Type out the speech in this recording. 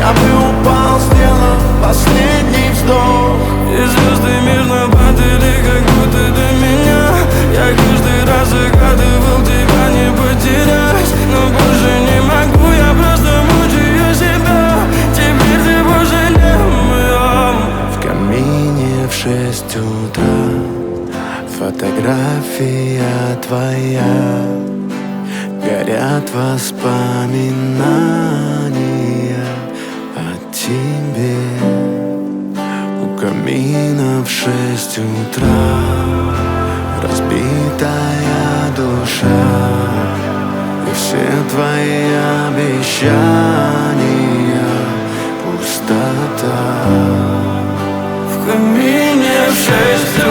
я бы упал, сделав последний вздох. И звезды мирно падали, как будто до меня. Я каждый раз загадывал тебя не потерять, но больше не могу, я просто мучаю себя. Теперь ты больше не моя. В камине в 6 утра фотография твоя. Горят воспоминания о тебе. У камина в 6 утра разбитая душа. И все твои обещания пустота. В камине в 6 утра